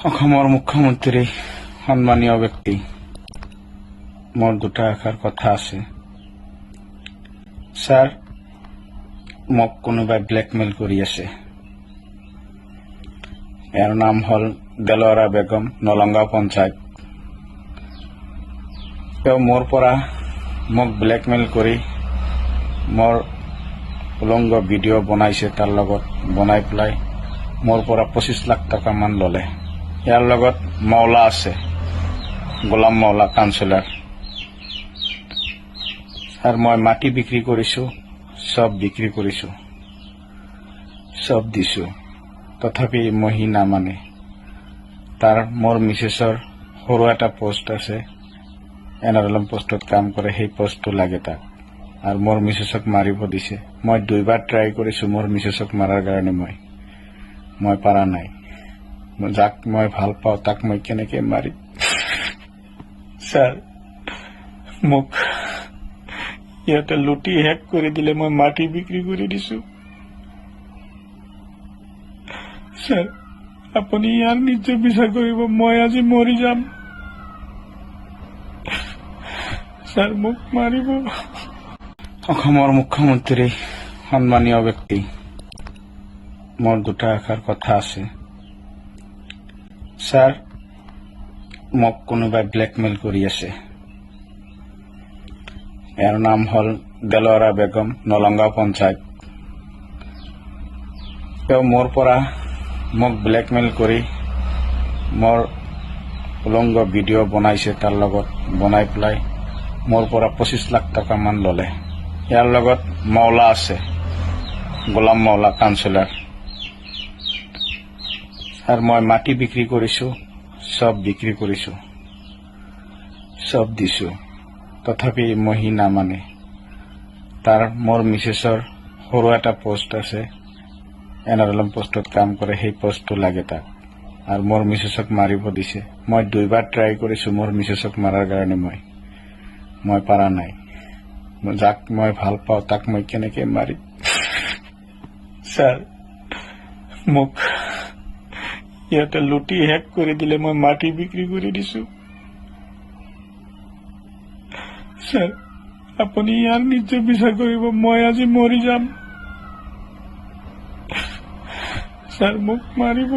অসমৰ মুখ্যমন্ত্ৰী সন্মানীয় ব্যক্তি, মোৰ দুটা এষাৰ কথা আছে। স্যাৰ, মোক কোনোবাই ব্লেকমেইল কৰি আছে। ইয়াৰ নাম হ'ল দেলোয়াৰা বেগম, নলংগাঁও পঞ্চায়ত। তেওঁ মোৰ পৰা মোক ব্লেকমেইল কৰি মোৰ উলংগ ভিডিঅ' বনাইছে। তাৰ লগত বনাই পেলাই মোৰ পৰা 25 লাখ টকা মান ল'লে। ইয়াৰ লগত মাওলা আছে, গোলাম মাওলা কাউন্সিলৰ। আৰু মই মাটি বিক্ৰী কৰিছোঁ, সব বিক্ৰী কৰিছোঁ, সব দিছোঁ, তথাপি মই নামানে। তাৰ মোৰ মিছেছৰ সৰু এটা পোষ্ট আছে, এনআৰএলএম পোষ্টত কাম কৰে, সেই পোষ্টটো লাগে তাক। আৰু মোৰ মিছেছক মাৰিব দিছে। মই 2বাৰ ট্ৰাই কৰিছোঁ মোৰ মিছেছক মাৰাৰ কাৰণে। মই পাৰা নাই। যাক মই ভাল পাওঁ তাক মই কেনেকৈ মাৰিম? স্যাৰ, মোক ইয়াতে লুটি হেক কৰি দিলে। মই মাটি বিক্ৰী কৰি দিছোঁ। স্যাৰ, আপুনি ইয়াৰ নিশ্চয় বিচাৰ কৰিব। মই আজি মৰি যাম। স্যাৰ, মোক মাৰিব। অসমৰ মুখ্যমন্ত্ৰী সন্মানীয় ব্যক্তি, মোৰ দুটা এষাৰ কথা আছে। স্যাৰ, মোক কোনোবাই ব্লেকমেইল কৰি আছে। ইয়াৰ নাম হ'ল দেলোয়াৰা বেগম, নলংগাঁও পঞ্চায়ত। তেওঁ মোৰ পৰা মোক ব্লেকমেইল কৰি মোৰ উলংগ ভিডিঅ' বনাইছে। তাৰ লগত বনাই পেলাই মোৰ পৰা 25 লাখ টকা মান ল'লে। ইয়াৰ লগত মাওলা আছে, গোলাম মাওলা কাউন্সিলৰ। আৰু মই মাটি বিক্ৰী কৰিছোঁ, সব বিক্ৰী কৰিছোঁ, সব দিছোঁ, তথাপি মই নামানে। তাৰ মোৰ মিছেছৰ সৰু এটা পোষ্ট আছে, এনআৰএলএম পোষ্টত কাম কৰে, সেই পোষ্টটো লাগে তাক। আৰু মোৰ মিছেছক মাৰিব দিছে। মই 2বাৰ ট্ৰাই কৰিছোঁ মোৰ মিছেছক মাৰাৰ কাৰণে। মই পাৰা নাই। যাক মই ভাল পাওঁ তাক মই কেনেকৈ মাৰিম? স্যাৰ, মোক ইয়াতে লুটি হেক কৰি দিলে। মই মাটি বিক্ৰী কৰি দিছোঁ। স্যাৰ, আপুনি ইয়াৰ নিশ্চয় বিচাৰ কৰিব। মই আজি মৰি যাম। স্যাৰ, মোক মাৰিব।